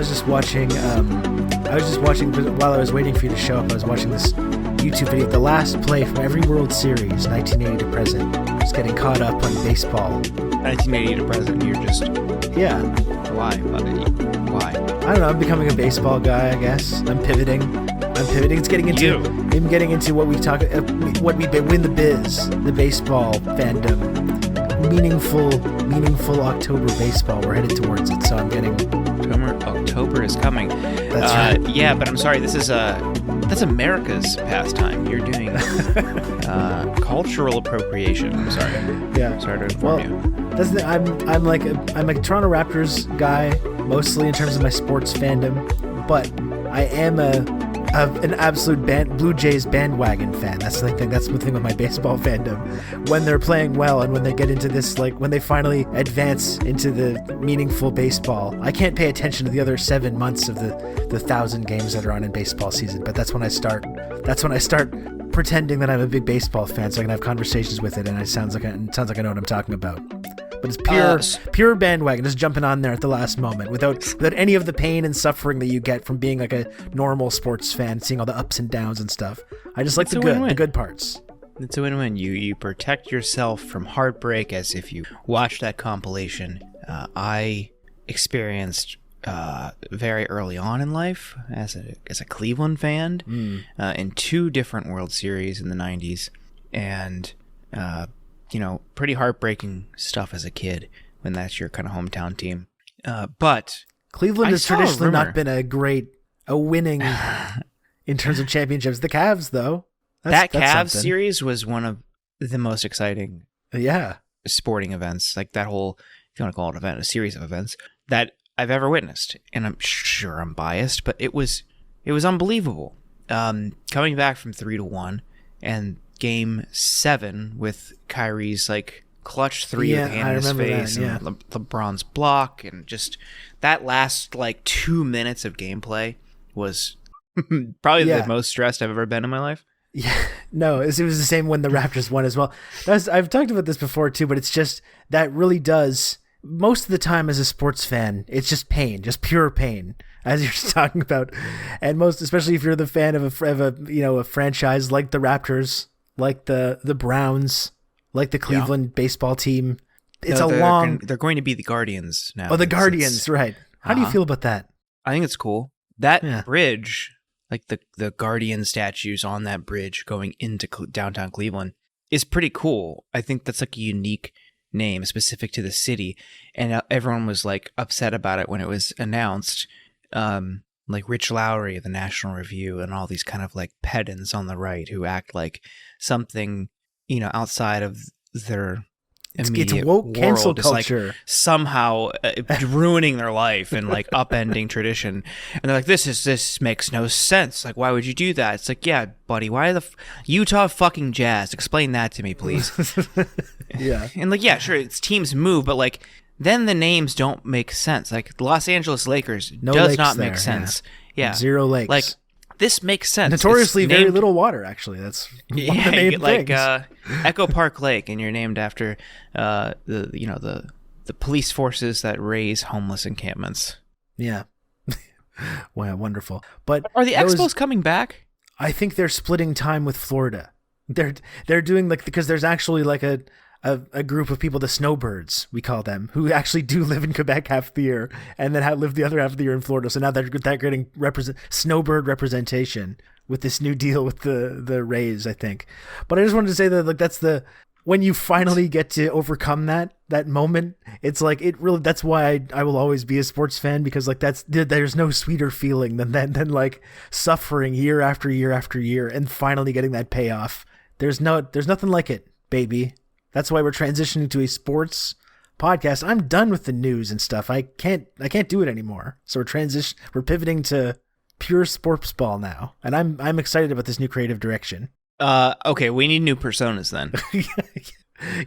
was just watching. While I was waiting for you to show up. I was watching this YouTube video, the last play from every World Series, 1980 to present. Just getting caught up on baseball. 1980 to present. You're just Why, buddy? Why? I don't know. I'm becoming a baseball guy. I guess I'm pivoting. It's getting into. I'm getting into what we talk. What we win the biz, the baseball fandom. Meaningful October baseball. We're headed towards it, so I'm getting. October is coming. That's right. Yeah, but I'm sorry. That's America's pastime. You're doing cultural appropriation. I'm sorry. Yeah. Sorry to inform you. I'm a Toronto Raptors guy, mostly in terms of my sports fandom, but I am an absolute Blue Jays bandwagon fan. That's the thing. That's the thing with my baseball fandom. When they're playing well and when they get into this, like when they finally advance into the meaningful baseball, I can't pay attention to the other 7 months of the 1,000 games that are on in baseball season. But that's when I start pretending that I'm a big baseball fan, so I can have conversations with it, and it sounds like I know what I'm talking about. But it's pure bandwagon, just jumping on there at the last moment without any of the pain and suffering that you get from being like a normal sports fan, seeing all the ups and downs and stuff. I just like the good parts. It's a win-win. You protect yourself from heartbreak as if you watch that compilation. I experienced very early on in life as a Cleveland fan in 2 different World Series in the 90s, and pretty heartbreaking stuff as a kid when that's your kind of hometown team. But Cleveland has traditionally not been a winning in terms of championships. The Cavs, though. That Cavs series was one of the most exciting sporting events, like that whole, if you want to call it an event, a series of events that I've ever witnessed. And I'm sure I'm biased, but it was unbelievable. Coming back from 3-1 and Game 7 with Kyrie's like clutch 3 with the hand in his face and LeBron's block, and just that last like 2 minutes of gameplay was probably the most stressed I've ever been in my life. Yeah, no, it was the same when the Raptors won as well. I've talked about this before too, but it's just that really does, most of the time as a sports fan, it's just pain, just pure pain, as you're talking about, and especially if you're the fan of a franchise like the Raptors, like the Browns, like the Cleveland baseball team. It's they're going to be the Guardians now. Oh, the Guardians, right. How do you feel about that? I think it's cool. That bridge, like the Guardian statues on that bridge going into downtown Cleveland, is pretty cool. I think that's like a unique name specific to the city, and everyone was like upset about it when it was announced. Like Rich Lowry of the National Review and all these kind of like pedants on the right who act like something, outside of their immediate it's woke world cancel is culture. Like somehow ruining their life and like upending tradition. And they're like, this makes no sense. Like, why would you do that? It's like, yeah, buddy, why the Utah fucking Jazz? Explain that to me, please. Yeah. And like, yeah, sure, it's teams move, but like, then the names don't make sense. Like the Los Angeles Lakers does not make sense. Yeah. 0 lakes. Like this makes sense. Notoriously very little water, actually. That's one of the main like things. Echo Park Lake, and you're named after the police forces that raise homeless encampments. Yeah. Wow, wonderful. But are the Expos coming back? I think they're splitting time with Florida. They're doing because there's actually like a group of people, the snowbirds, we call them, who actually do live in Quebec half the year and then live the other half of the year in Florida. So now they're getting snowbird representation with this new deal with the Rays, I think. But I just wanted to say that like that's when you finally get to overcome that moment, it's like that's why I will always be a sports fan, because like there's no sweeter feeling than like suffering year after year after year and finally getting that payoff. There's nothing like it, baby. That's why we're transitioning to a sports podcast. I'm done with the news and stuff. I can't do it anymore. So we're pivoting to pure sports ball now. And I'm excited about this new creative direction. Okay, we need new personas then.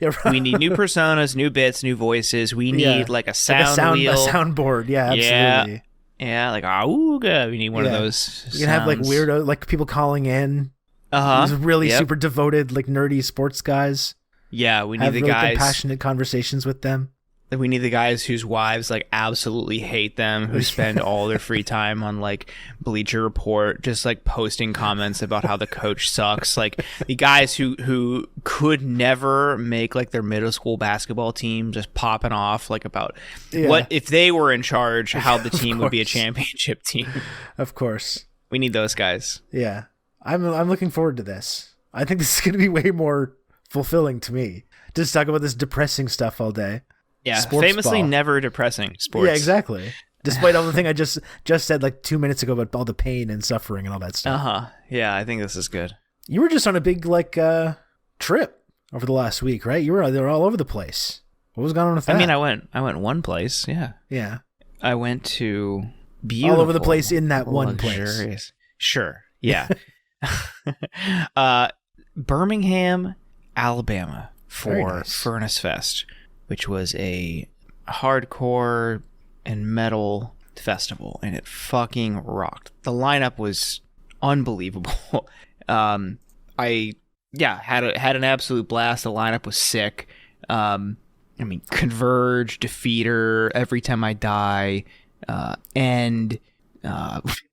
Yeah, right. We need new personas, new bits, new voices. We need like a sound wheel. A soundboard. Yeah, absolutely. Yeah, like auga. We need one of those. You can have like weirdo, like people calling in. These really super devoted, like nerdy sports guys. Yeah, we need the really guys. Passionate conversations with them. We need the guys whose wives like absolutely hate them, who spend all their free time on like Bleacher Report, just like posting comments about how the coach sucks. Like the guys who could never make like their middle school basketball team, just popping off like about what if they were in charge, how the team would be a championship team. Of course. We need those guys. Yeah. I'm looking forward to this. I think this is going to be way more fulfilling to me. Just talk about this depressing stuff all day. Yeah, sports famously ball. Never depressing sports. Yeah, exactly. Despite all the thing I just said like 2 minutes ago about all the pain and suffering and all that stuff. Yeah, I think this is good. You were just on a big like trip over the last week, right? You were all over the place. What was going on with that? I mean, I went one place. Yeah. Yeah. I went to beautiful, all over the place in that one place. Sure. Yeah. Birmingham, Alabama for Furnace Fest, which was a hardcore and metal festival, and it fucking rocked. The lineup was unbelievable. I had an absolute blast. The lineup was sick. I mean, Converge, Defeater, Every Time I Die, and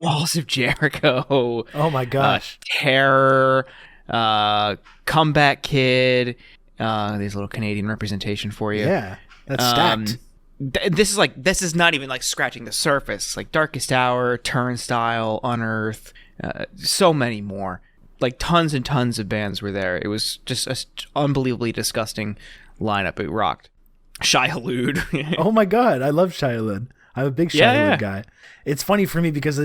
Walls of Jericho. Oh my gosh. Terror, Comeback Kid. There's a little Canadian representation for you. Yeah, that's stacked. This is not even like scratching the surface. Like Darkest Hour, Turnstile, Unearth, so many more. Like tons and tons of bands were there. It was just an unbelievably disgusting lineup. It rocked. Shai Hulud. Oh my god, I love Shai Hulud. I'm a big Shai Hulud guy. It's funny for me because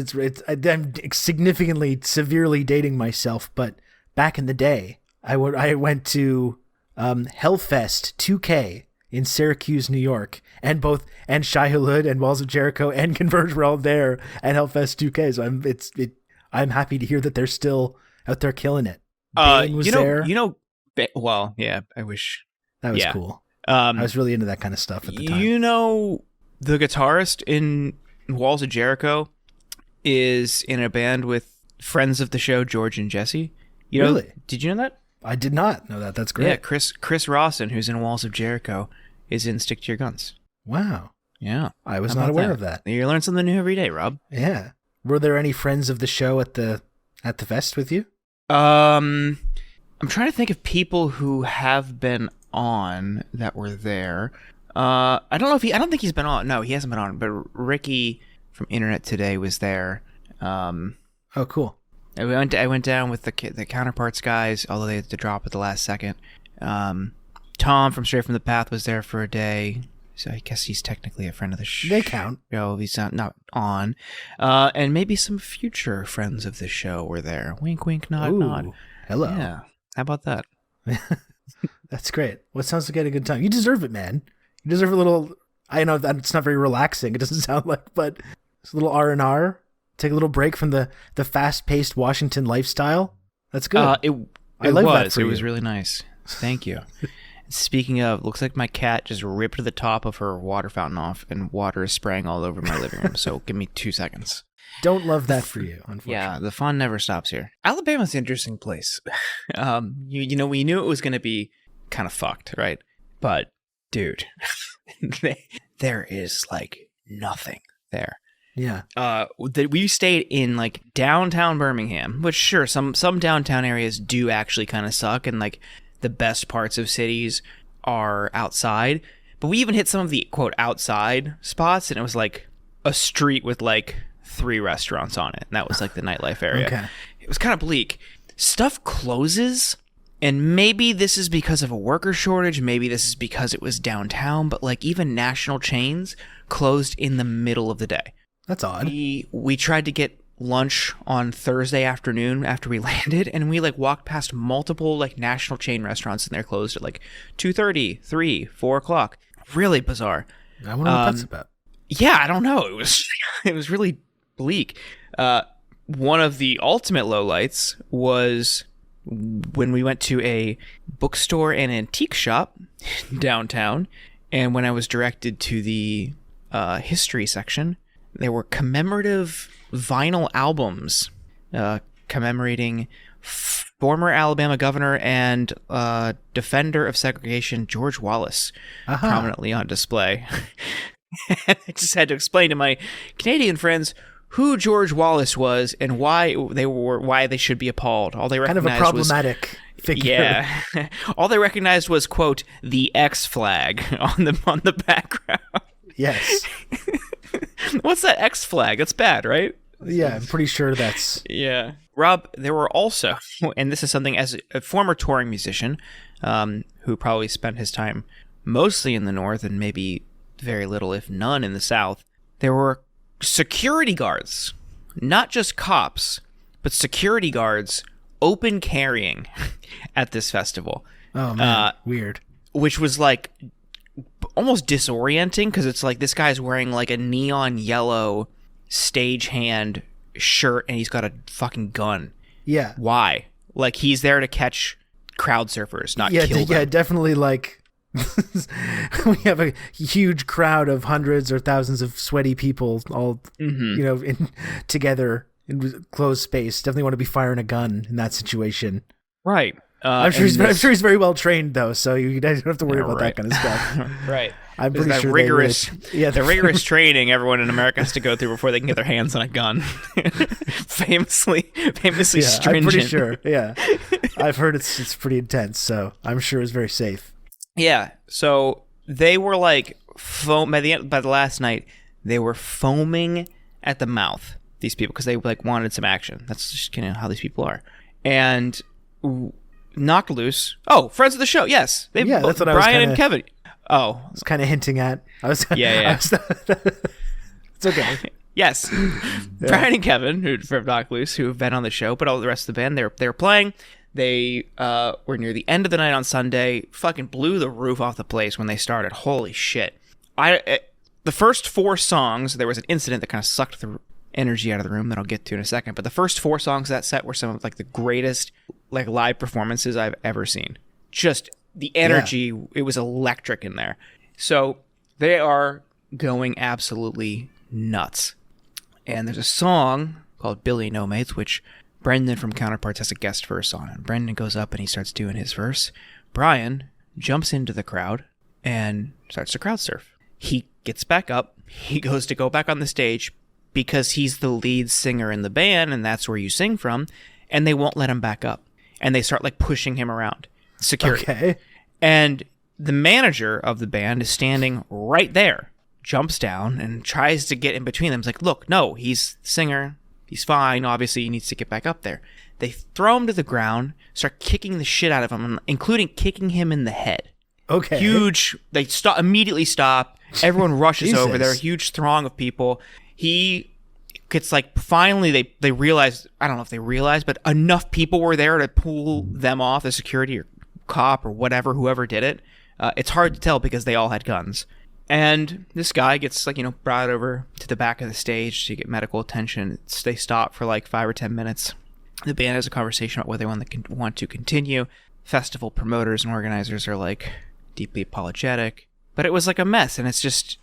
I'm significantly, severely dating myself. But back in the day, I went to Hellfest 2K in Syracuse, New York, and Shai Hulud and Walls of Jericho and Converge were all there at Hellfest 2K. So I'm happy to hear that they're still out there killing it. Bane was there. Well, yeah, I wish that was cool. I was really into that kind of stuff at the time. The guitarist in Walls of Jericho is in a band with friends of the show, George and Jesse. Really? Did you know that? I did not know that. That's great. Yeah, Chris Rawson, who's in Walls of Jericho, is in Stick to Your Guns. Wow. Yeah. I was not aware of that. You learn something new every day, Rob. Yeah. Were there any friends of the show at the fest with you? I'm trying to think of people who have been on that were there. I don't think he's been on. No, he hasn't been on, but Ricky from Internet Today was there. Oh, cool. I went down with the Counterparts guys, although they had to drop at the last second. Tom from Straight from the Path was there for a day, so I guess he's technically a friend of the show. They count. No, he's not on. And maybe some future friends of the show were there. Wink, wink, nod, nod. Hello. Yeah. How about that? That's great. Well, it sounds like you had a good time. You deserve it, man. You deserve a little. I know that it's not very relaxing. It doesn't sound like, but it's a little R&R. Take a little break from the fast-paced Washington lifestyle. That's good. I love that for you. It was really nice. Thank you. Speaking of, looks like my cat just ripped the top of her water fountain off, and water is spraying all over my living room. So give me 2 seconds. Don't love that for you, unfortunately. Yeah, the fun never stops here. Alabama's an interesting place. We knew it was going to be kind of fucked, right? But dude, there is like nothing there. Yeah. We stayed in like downtown Birmingham, which sure, some downtown areas do actually kind of suck, and like the best parts of cities are outside. But we even hit some of the quote outside spots, and it was like a street with like 3 restaurants on it, and that was like the nightlife area. Okay. It was kind of bleak. Stuff closes, and maybe this is because of a worker shortage, maybe this is because it was downtown, but like even national chains closed in the middle of the day. That's odd. We tried to get lunch on Thursday afternoon after we landed, and we like walked past multiple like national chain restaurants, and they're closed at like 2:30, 3, 4 o'clock. Really bizarre. I wonder what that's about. Yeah, I don't know. It was really bleak. One of the ultimate lowlights was when we went to a bookstore and antique shop downtown, and when I was directed to the history section, there were commemorative vinyl albums commemorating former Alabama governor and defender of segregation George Wallace prominently on display. I just had to explain to my Canadian friends who George Wallace was and why they should be appalled. All they recognized kind of a problematic figure. Yeah. All they recognized was, quote, the X flag on the background. Yes. What's that X flag? That's bad, right? Yeah, I'm pretty sure that's... Yeah. Rob, there were also, and this is something as a former touring musician, who probably spent his time mostly in the North and maybe very little, if none, in the South, there were security guards, not just cops, but security guards open carrying at this festival. Oh, man. Weird. Which was like almost disorienting because it's like this guy's wearing like a neon yellow stagehand shirt and he's got a fucking gun. Yeah. Why? Like he's there to catch crowd surfers, not kill them. Yeah, definitely like we have a huge crowd of hundreds or thousands of sweaty people all, together in closed space. Definitely want to be firing a gun in that situation. Right. I'm sure he's very well trained though, so you don't have to worry about that kind of stuff. Right. I'm pretty sure the rigorous training everyone in America has to go through before they can get their hands on a gun. famously stringent. I'm pretty sure. Yeah. I've heard it's pretty intense, so I'm sure it's very safe. Yeah. So they were like by the last night, they were foaming at the mouth, these people, because they like wanted some action. That's just kind of how these people are. And Knocked Loose. Oh, friends of the show. Yes. That's what Brian and Kevin. Oh. I was kind of hinting at. Yeah. It's okay. Yes. Yeah. Brian and Kevin, from Knocked Loose, who have been on the show, but all the rest of the band, they're playing. They were near the end of the night on Sunday, fucking blew the roof off the place when they started. Holy shit. The first 4 songs, there was an incident that kind of sucked the energy out of the room that I'll get to in a second, but the first 4 songs of that set were some of like the greatest like live performances I've ever seen. Just the energy, It was electric in there. So they are going absolutely nuts. And there's a song called Billy No Mates, which Brendan from Counterparts has a guest verse on. And Brendan goes up and he starts doing his verse. Brian jumps into the crowd and starts to crowd surf. He gets back up. He goes to go back on the stage because he's the lead singer in the band and that's where you sing from. And they won't let him back up. And they start like pushing him around. Security. Okay. And the manager of the band is standing right there, jumps down and tries to get in between them. It's like, look, no, he's the singer. He's fine. Obviously, he needs to get back up there. They throw him to the ground, start kicking the shit out of him, including kicking him in the head. Okay. Huge. They immediately stop. Everyone rushes over. There are a huge throng of people. He gets like, finally, they realize, I don't know if they realized, but enough people were there to pull them off, the security or cop or whatever, whoever did it. It's hard to tell because they all had guns. And this guy gets like, brought over to the back of the stage to get medical attention. They stop for like 5 or 10 minutes. The band has a conversation about whether they want to continue. Festival promoters and organizers are like deeply apologetic. But it was like a mess. And it's just,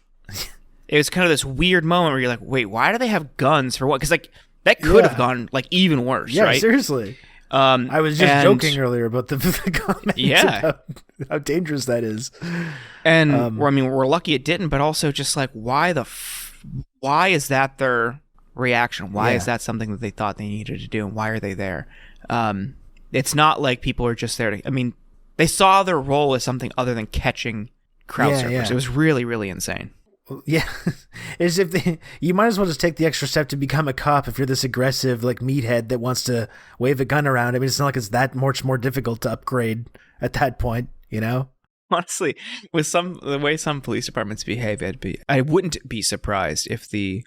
it was kind of this weird moment where you're like, wait, why do they have guns for what? Because like that could have gone like even worse, right? Yeah, seriously. I was just joking earlier about the comment. Yeah. How dangerous that is. And we're lucky it didn't, but also just like, why is that their reaction? Why is that something that they thought they needed to do? And why are they there? It's not like people are just there to, they saw their role as something other than catching crowd surfers. Yeah. It was really, really insane. Yeah, as if you might as well just take the extra step to become a cop if you're this aggressive like meathead that wants to wave a gun around. It's not like it's that much more difficult to upgrade at that point, Honestly, with the way some police departments behave, I wouldn't be surprised if the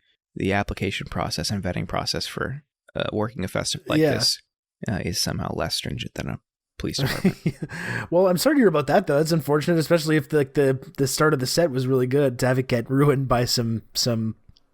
application process and vetting process for working a festival like this is somehow less stringent than a police department. Well, I'm sorry to hear about that though. That's unfortunate, especially if the start of the set was really good, to have it get ruined by some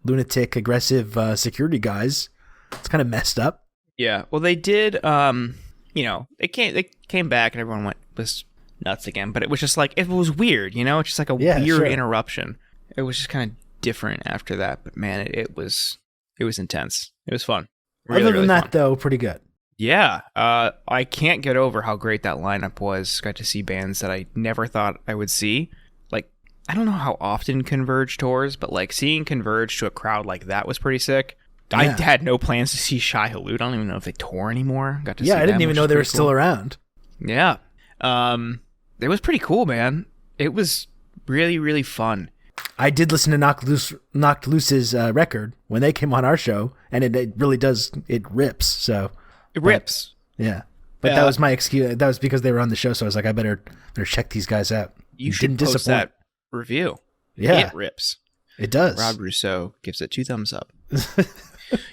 lunatic aggressive security guys. It's kind of messed up. Yeah. Well, they did. They came back and everyone was nuts again. But it was just like, it was weird. It's just like a weird interruption. It was just kind of different after that. But man, it was intense. It was fun. Really, Other than that, though, pretty good. Yeah, I can't get over how great that lineup was. Got to see bands that I never thought I would see. Like, I don't know how often Converge tours, but like seeing Converge to a crowd like that was pretty sick. Yeah. I had no plans to see Shai Hulud. I don't even know if they tour anymore. Got to see I didn't even know they were still around. Yeah, it was pretty cool, man. It was really, really fun. I did listen to Knocked Loose's record when they came on our show, and it really does. It rips. So it rips. Yeah, but that was my excuse. That was because they were on the show, so I was like, I better check these guys out. You should post that review. Yeah, it rips. It does. Rob Rousseau gives it 2 thumbs up.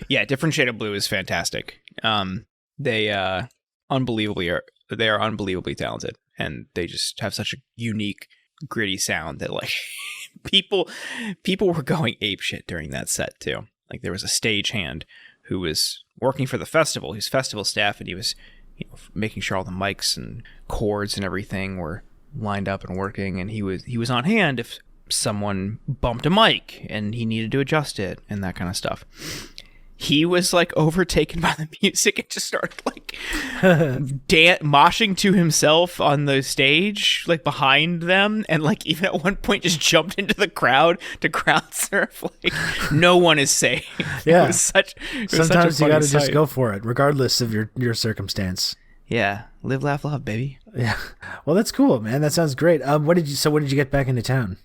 Yeah, Different Shade of Blue is fantastic. They are unbelievably talented, and they just have such a unique, gritty sound that like people were going apeshit during that set too. Like there was a stagehand who was working for the festival, who's festival staff, and he was making sure all the mics and cords and everything were lined up and working, and he was on hand if someone bumped a mic and he needed to adjust it and that kind of stuff. He was like overtaken by the music and just started like moshing to himself on the stage, like behind them, and like even at one point just jumped into the crowd to crowd surf. Like no one is safe. Yeah, it was sometimes you got to just go for it, regardless of your circumstance. Yeah, live, laugh, love, baby. Yeah, well, that's cool, man. That sounds great. When did you get back into town?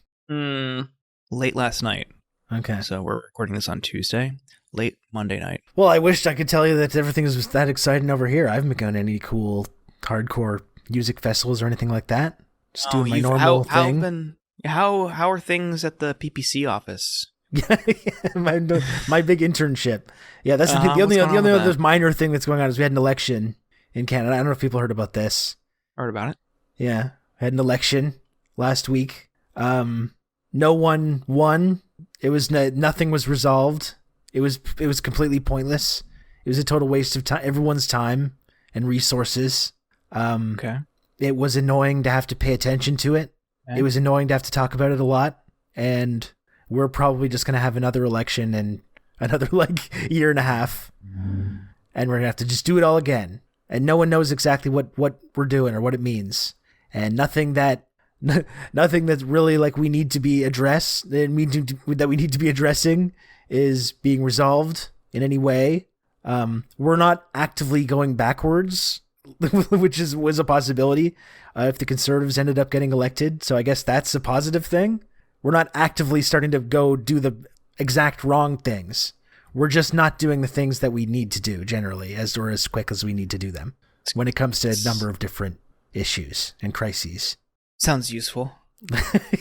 Late last night. Okay, so we're recording this on Tuesday. Late Monday night. Well, I wished I could tell you that everything is that exciting over here. I haven't gone to any cool hardcore music festivals or anything like that. Just doing my normal thing. How are things at the PPC office? my big internship. Yeah, that's the thing. The only other minor thing that's going on is we had an election in Canada. I don't know if people heard about this. Heard about it? Yeah, had an election last week. No one won. It was nothing was resolved. It was completely pointless. It was a total waste of time, everyone's time and resources. Okay. It was annoying to have to pay attention to it. Okay. It was annoying to have to talk about it a lot. And we're probably just going to have another election in another like year and a half. And we're going to have to just do it all again. And no one knows exactly what we're doing or what it means. And nothing that's really like we need to be addressed, that we need to be addressing is being resolved in any way. We're not actively going backwards, which was a possibility if the Conservatives ended up getting elected. So I guess that's a positive thing. We're not actively starting to go do the exact wrong things. We're just not doing the things that we need to do generally as quick as we need to do them when it comes to a number of different issues and crises. Sounds useful.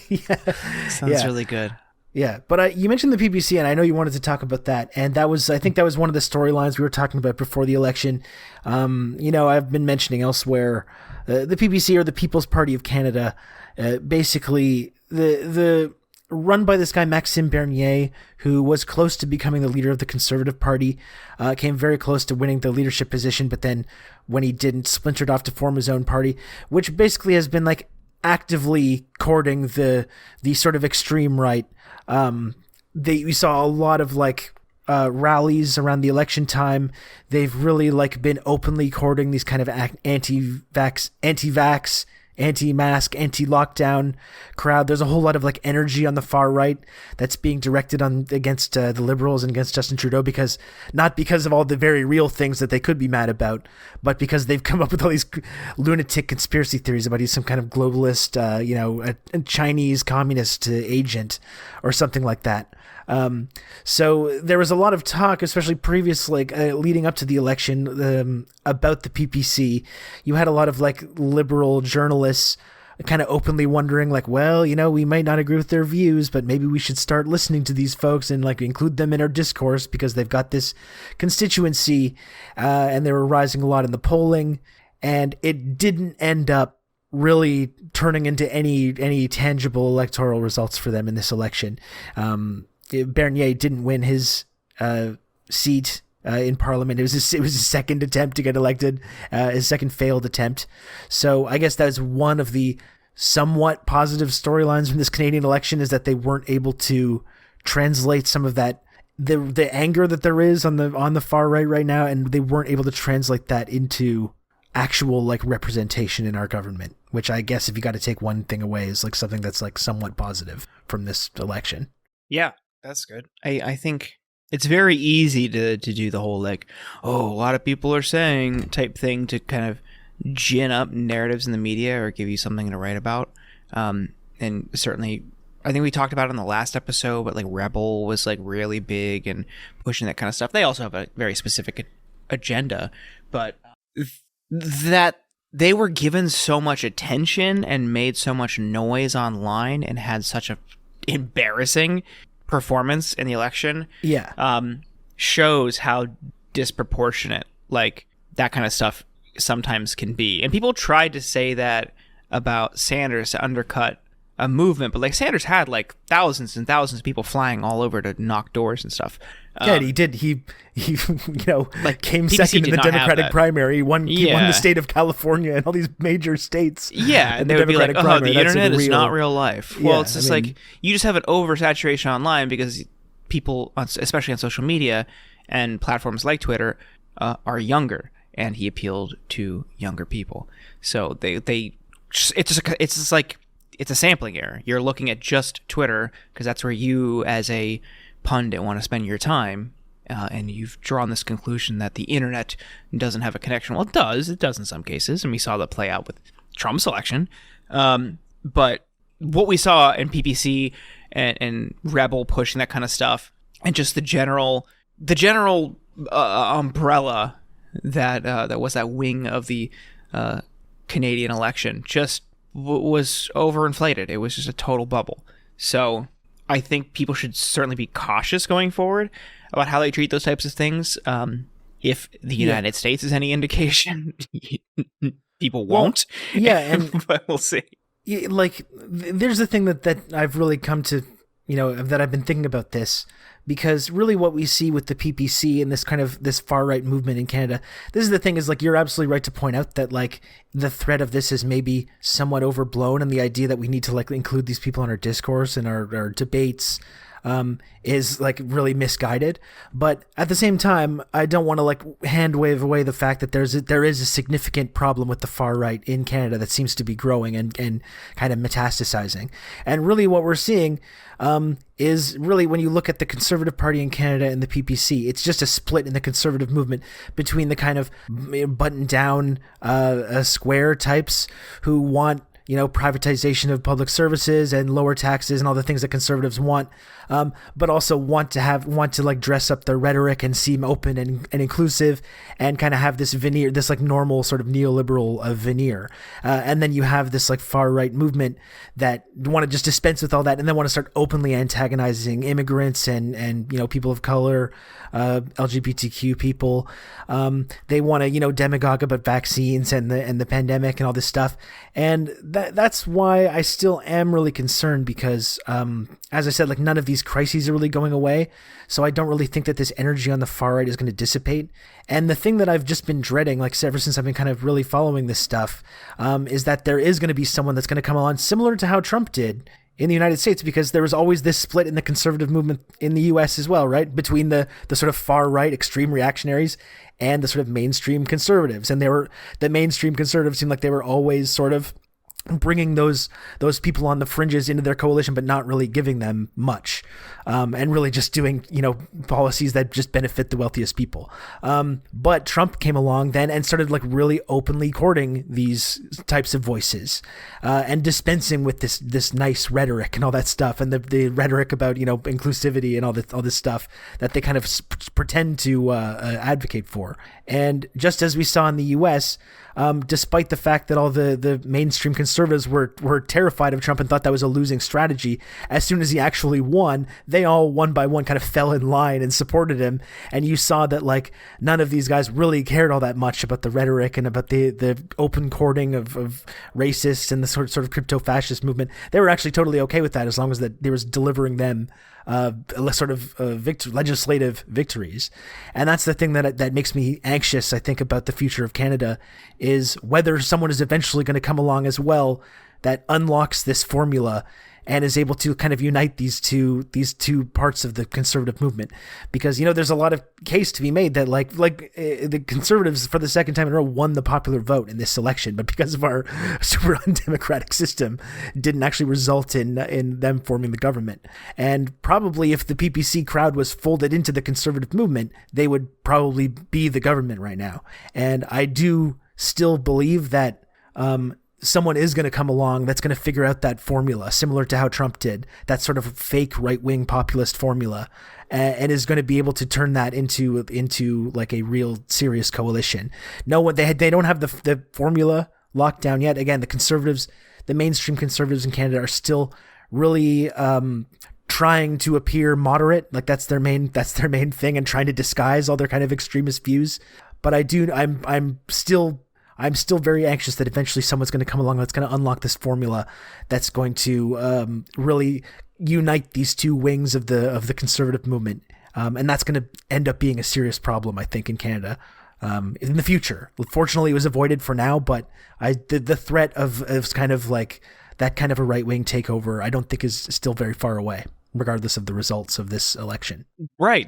Yeah. Sounds really good. Yeah, but you mentioned the PPC, and I know you wanted to talk about that, and I think that was one of the storylines we were talking about before the election. I've been mentioning elsewhere, the PPC, or the People's Party of Canada, basically the run by this guy Maxime Bernier, who was close to becoming the leader of the Conservative Party, came very close to winning the leadership position, but then when he didn't, splintered off to form his own party, which basically has been like actively courting the sort of extreme right. We saw a lot of like rallies around the election time. They've really like been openly courting these kind of anti-vax, anti-mask, anti-lockdown crowd. There's a whole lot of like energy on the far right that's being directed against the Liberals and against Justin Trudeau, not because of all the very real things that they could be mad about, but because they've come up with all these lunatic conspiracy theories about he's some kind of globalist, a Chinese communist agent or something like that. So there was a lot of talk, especially previously, leading up to the election, about the PPC. You had a lot of like liberal journalists kind of openly wondering like, well, we might not agree with their views, but maybe we should start listening to these folks and like include them in our discourse because they've got this constituency, and they were rising a lot in the polling, and it didn't end up really turning into any tangible electoral results for them in this election. Bernier didn't win his seat in Parliament. It was his second attempt to get elected, his second failed attempt. So I guess that's one of the somewhat positive storylines from this Canadian election, is that they weren't able to translate some of that the anger that there is on the far right now, and they weren't able to translate that into actual like representation in our government, which I guess if you got to take one thing away is like something that's like somewhat positive from this election. Yeah, that's good. I think it's very easy to do the whole like, oh, a lot of people are saying type thing to kind of gin up narratives in the media or give you something to write about. And certainly, I think we talked about it in the last episode, but like Rebel was like really big and pushing that kind of stuff. They also have a very specific agenda, but that they were given so much attention and made so much noise online and had such a embarrassing performance in the election. Yeah. Shows how disproportionate like that kind of stuff sometimes can be. And people tried to say that about Sanders to undercut a movement, but like Sanders had like thousands and thousands of people flying all over to knock doors and stuff. Yeah, he did. He you know, like came second in the Democratic primary. He won the state of California and all these major states. Yeah, and they would be like, "Oh, the internet is not real life." Well, it's just like you just have an oversaturation online because people, especially on social media and platforms like Twitter, are younger, and he appealed to younger people. So it's just like. It's a sampling error. You're looking at just Twitter because that's where you, as a pundit, want to spend your time, and you've drawn this conclusion that the internet doesn't have a connection. Well, it does. It does in some cases, and we saw that play out with Trump's election. But what we saw in PPC and Rebel pushing that kind of stuff, and just the general umbrella that was that wing of the Canadian election, just was overinflated. It was just a total bubble. So I think people should certainly be cautious going forward about how they treat those types of things. If the United States is any indication, people won't. And but we'll see. Like, there's the thing that I've really come to, that I've been thinking about this, because really what we see with the PPC and this kind of this far right movement in Canada, this is the thing, is like, you're absolutely right to point out that like the threat of this is maybe somewhat overblown, and the idea that we need to like include these people in our discourse and our debates is like really misguided. But at the same time, I don't want to like hand wave away the fact that there is a significant problem with the far right in Canada that seems to be growing and kind of metastasizing. And really what we're seeing is really, when you look at the Conservative Party in Canada and the PPC, it's just a split in the conservative movement between the kind of button down square types who want privatization of public services and lower taxes and all the things that conservatives want, but also want to like dress up their rhetoric and seem open and inclusive and kind of have this veneer, this like normal sort of neoliberal veneer. And then you have this like far right movement that want to just dispense with all that, and then want to start openly antagonizing immigrants and people of color, LGBTQ people. They want to demagogue about vaccines and the pandemic and all this stuff. And that's why I still am really concerned, because as I said, like, none of these crises are really going away. So I don't really think that this energy on the far right is going to dissipate. And the thing that I've just been dreading, like ever since I've been kind of really following this stuff, is that there is going to be someone that's going to come along, similar to how Trump did in the United States, because there was always this split in the conservative movement in the US as well, right? Between the sort of far right extreme reactionaries and the sort of mainstream conservatives. And the mainstream conservatives seemed like they were always sort of bringing those people on the fringes into their coalition, but not really giving them much, and really just doing policies that just benefit the wealthiest people. But Trump came along then and started like really openly courting these types of voices, and dispensing with this nice rhetoric and all that stuff, and the rhetoric about inclusivity and all this stuff that they kind of pretend to advocate for. And just as we saw in the U.S., despite the fact that all the mainstream conservatives were terrified of Trump and thought that was a losing strategy, as soon as he actually won, they all one by one kind of fell in line and supported him. And you saw that like none of these guys really cared all that much about the rhetoric and about the open courting of racists and the sort of crypto fascist movement. They were actually totally okay with that, as long as that they was delivering them legislative victories. And that's the thing that makes me anxious, I think, about the future of Canada, is whether someone is eventually going to come along as well that unlocks this formula and is able to kind of unite these two parts of the conservative movement. Because, there's a lot of case to be made that the conservatives for the second time in a row won the popular vote in this election, but because of our super undemocratic system, didn't actually result in them forming the government. And probably if the PPC crowd was folded into the conservative movement, they would probably be the government right now. And I do still believe that someone is going to come along that's going to figure out that formula, similar to how Trump did, that sort of fake right-wing populist formula, and is going to be able to turn that into like a real serious coalition. No one, they don't have the formula locked down yet. Again, the mainstream conservatives in Canada are still really trying to appear moderate, like that's their main thing, and trying to disguise all their kind of extremist views. But I'm still very anxious that eventually someone's going to come along that's going to unlock this formula that's going to really unite these two wings of the conservative movement, and that's going to end up being a serious problem, I think, in Canada in the future. Fortunately, it was avoided for now, but the threat of kind of like that kind of a right-wing takeover, I don't think is still very far away, regardless of the results of this election. Right.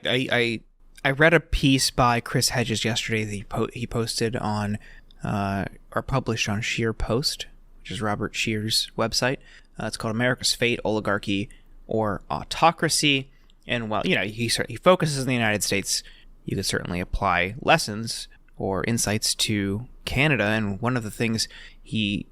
I read a piece by Chris Hedges yesterday that he posted on or published on Sheer Post, which is Robert Sheer's website. It's called America's Fate, Oligarchy, or Autocracy. And while he focuses in the United States, you could certainly apply lessons or insights to Canada. And one of the things he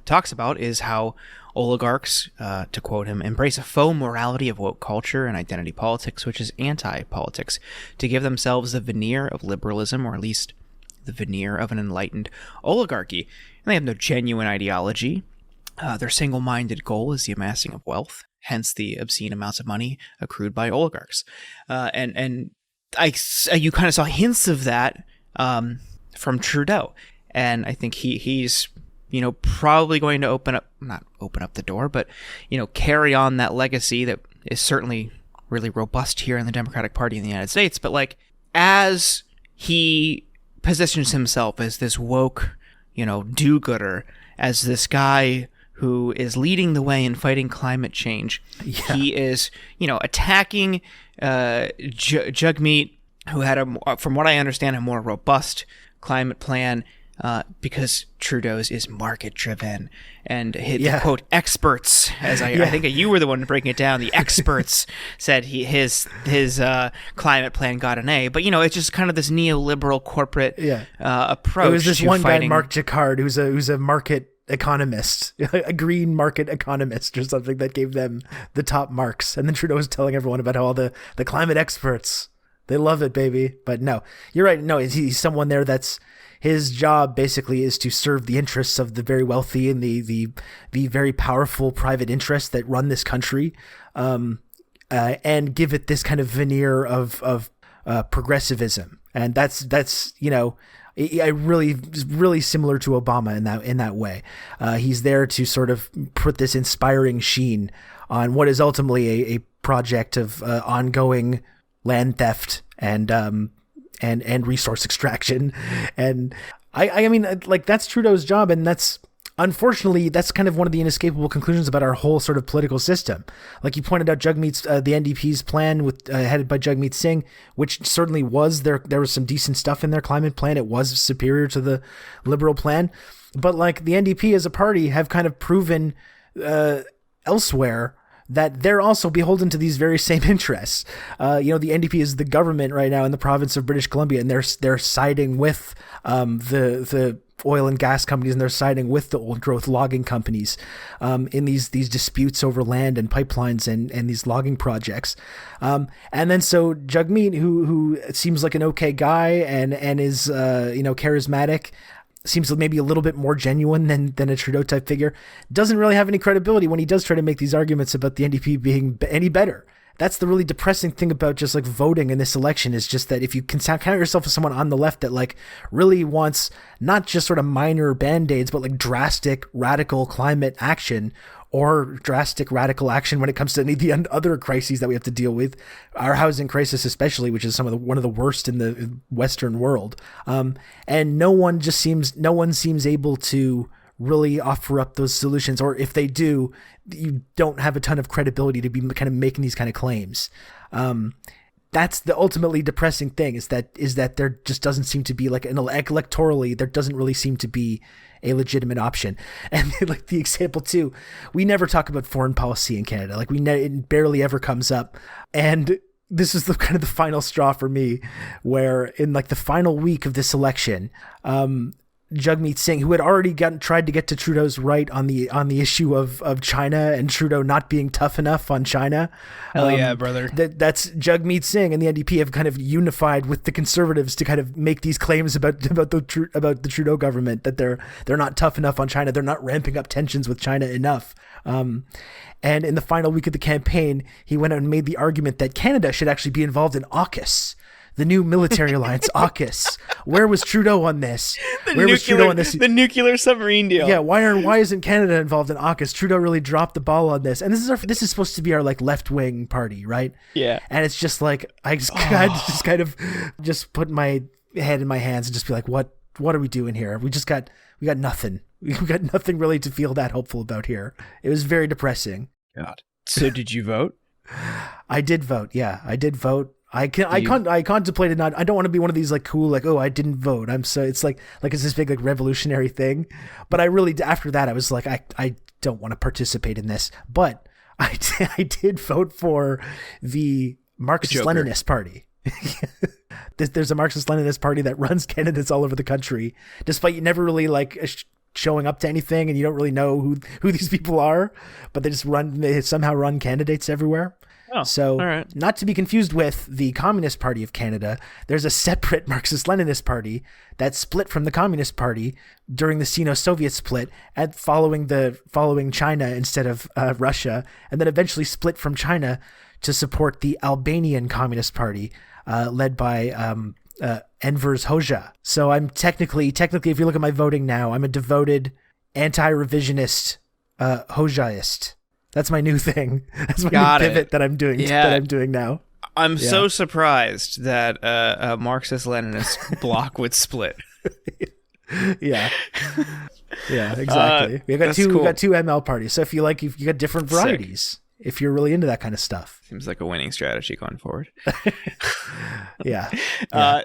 talks about is how oligarchs, to quote him, embrace a faux morality of woke culture and identity politics, which is anti-politics, to give themselves the veneer of liberalism, or at least the veneer of an enlightened oligarchy. And they have no genuine ideology. Their single-minded goal is the amassing of wealth, hence the obscene amounts of money accrued by oligarchs. And you kind of saw hints of that from Trudeau. And I think he's probably going to not open up the door, but, carry on that legacy that is certainly really robust here in the Democratic Party in the United States. But as he positions himself as this woke, do-gooder, as this guy who is leading the way in fighting climate change, he is, attacking Jagmeet, who had from what I understand, a more robust climate plan, because Trudeau's is market-driven, and the quote experts, as I think you were the one breaking it down. The experts said his climate plan got an A, but it's just kind of this neoliberal corporate approach. It was this one guy, Mark Jacquard, who's a market economist, a green market economist or something, that gave them the top marks, and then Trudeau was telling everyone about how all the climate experts, they love it, baby. But no, you're right. No, he's someone there that's his job basically is to serve the interests of the very wealthy and the very powerful private interests that run this country, and give it this kind of veneer of progressivism. And that's really similar to Obama in that way. He's there to sort of put this inspiring sheen on what is ultimately a project of ongoing land theft and resource extraction. And I mean, that's Trudeau's job, and unfortunately, that's kind of one of the inescapable conclusions about our whole sort of political system. Like you pointed out, Jagmeet's the NDP's plan headed by Jagmeet Singh, which certainly was there was some decent stuff in their climate plan. It was superior to the Liberal plan, but the NDP as a party have kind of proven elsewhere that they're also beholden to these very same interests. The NDP is the government right now in the province of British Columbia, and they're siding with the oil and gas companies, and they're siding with the old growth logging companies in these disputes over land and pipelines and these logging projects. And then so Jagmeet, who seems like an okay guy and is charismatic, seems maybe a little bit more genuine than a Trudeau type figure, doesn't really have any credibility when he does try to make these arguments about the NDP being any better. That's the really depressing thing about just voting in this election, is just that if you can count yourself as someone on the left that really wants not just sort of minor band-aids, but drastic radical climate action, or drastic radical action when it comes to any of the other crises that we have to deal with, our housing crisis especially, which is one of the worst in the Western world. And no one seems able to really offer up those solutions, or if they do, you don't have a ton of credibility to be kind of making these kind of claims. That's the ultimately depressing thing, is that there just doesn't seem to be like electorally, there doesn't really seem to be a legitimate option. And like the example too, we never talk about foreign policy in Canada. Like it barely ever comes up. And this is the kind of the final straw for me, where in like the final week of this election, Jagmeet Singh, who had already tried to get to Trudeau's right on the issue of China and Trudeau not being tough enough on China. Hell yeah, brother. That's Jagmeet Singh and the NDP have kind of unified with the Conservatives to kind of make these claims about the Trudeau government, that they're not tough enough on China. They're not ramping up tensions with China enough. And in the final week of the campaign, he went out and made the argument that Canada should actually be involved in AUKUS, the new military alliance, AUKUS. Where was Trudeau on this? The nuclear submarine deal. Yeah, why isn't Canada involved in AUKUS? Trudeau really dropped the ball on this. And this is supposed to be our like left-wing party, right? Yeah. And it's just like I just kind of just put my head in my hands and just be like, what are we doing here? We got nothing. We got nothing really to feel that hopeful about here. It was very depressing. God. So did you vote? I did vote. Yeah, I did vote. I contemplated not. I don't want to be one of these like cool like, oh, I didn't vote. It's like it's this big like revolutionary thing. But I really, after that, I was like, I don't want to participate in this. But I did vote for the Marxist-Leninist Party. There's a Marxist-Leninist party that runs candidates all over the country, despite you never really like showing up to anything, and you don't really know who these people are, but they somehow run candidates everywhere. Oh, so, all right. Not to be confused with the Communist Party of Canada, there's a separate Marxist-Leninist party that split from the Communist Party during the Sino-Soviet split, following China instead of Russia, and then eventually split from China to support the Albanian Communist Party, led by Enver's Hoxha. So I'm technically, if you look at my voting now, I'm a devoted anti-revisionist Hoxhaist. That's my new thing. That's my new pivot that I'm doing. Yeah. That I'm doing now. I'm so surprised that a Marxist-Leninist bloc would split. Yeah. Yeah, exactly. We got two ML parties. So if you got different varieties. Sick. If you're really into that kind of stuff. Seems like a winning strategy going forward. Yeah. I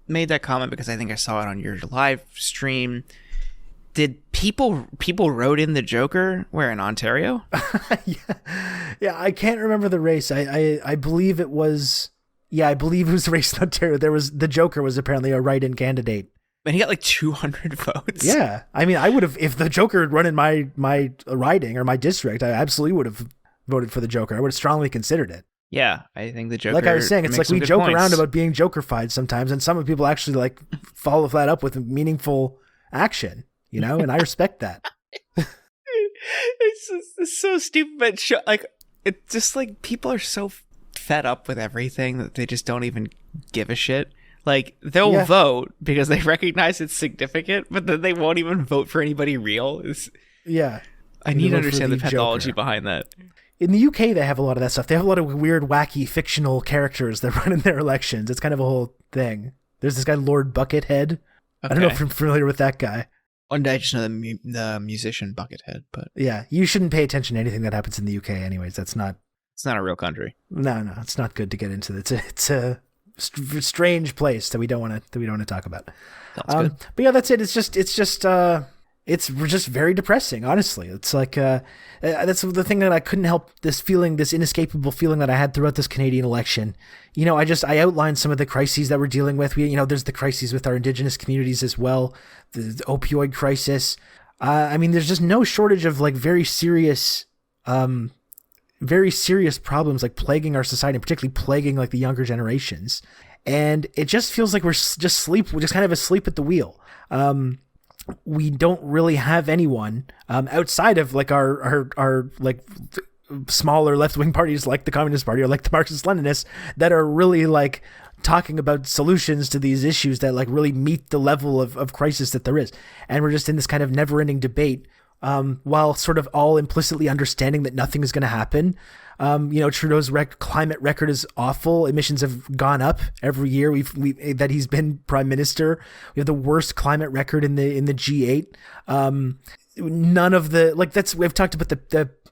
made that comment because I think I saw it on your live stream. Did people wrote in the Joker where in Ontario? Yeah, I can't remember the race. I believe it was. Yeah, I believe it was a race in Ontario. The Joker was apparently a write-in candidate. And he got like 200 votes. Yeah. I mean, I would have, if the Joker had run in my riding or my district, I absolutely would have voted for the Joker. I would have strongly considered it. Yeah, I think the Joker. Like I was saying, it's like we joke around about being Joker-fied sometimes, and some people actually like follow that up with meaningful action, and I respect that. It's so stupid, but like it's just like people are so fed up with everything that they just don't even give a shit. Like, they'll vote because they recognize it's significant, but then they won't even vote for anybody real. I need to understand the pathology behind that. In the UK, they have a lot of that stuff. They have a lot of weird, wacky, fictional characters that run in their elections. It's kind of a whole thing. There's this guy, Lord Buckethead. Okay. I don't know if you're familiar with that guy. One day I just know the musician Buckethead, but... Yeah, you shouldn't pay attention to anything that happens in the UK anyways. It's not a real country. No, it's not good to get into. It's a strange place that we don't want to talk about. Sounds good. But yeah, that's it. It's just very depressing, honestly. It's like that's the thing that I couldn't help, this inescapable feeling that I had throughout this Canadian election. I outlined some of the crises that we're dealing with. There's the crises with our Indigenous communities as well, the opioid crisis. I mean, there's just no shortage of like very serious problems like plaguing our society, and particularly plaguing like the younger generations. And it just feels like we're just kind of asleep at the wheel. We don't really have anyone outside of like our like smaller left-wing parties like the Communist Party or like the Marxist-Leninists that are really like talking about solutions to these issues that like really meet the level of crisis that there is. And we're just in this kind of never-ending debate while sort of all implicitly understanding that nothing is going to happen. Trudeau's climate record is awful. Emissions have gone up every year that he's been prime minister. We have the worst climate record in the G8. None of the we've talked about